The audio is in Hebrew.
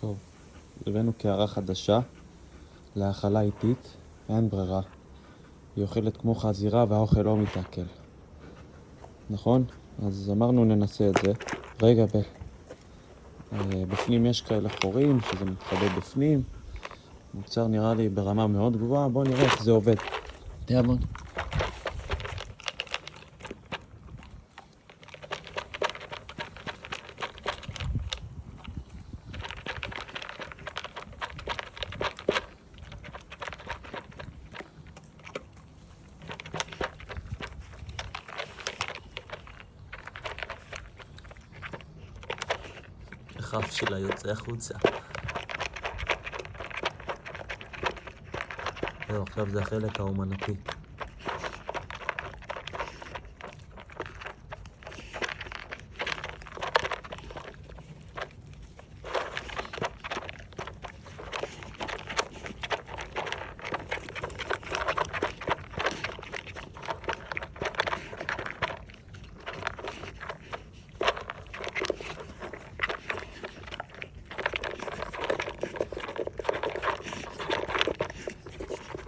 טוב, הבאנו קערה חדשה להאכלה איטית, אין ברירה. היא אוכלת כמו חזירה והאוכל לא מתעכל. נכון? אז אמרנו ננסה את זה. רגע, בפנים יש כאלה חורים שזה מתחבא בפנים. מוצר נראה לי ברמה מאוד גבוהה, בואו נראה איך זה עובד. בוא. החף שלה יוצא החוצה. זהו, עכשיו זה החלק האומנותי.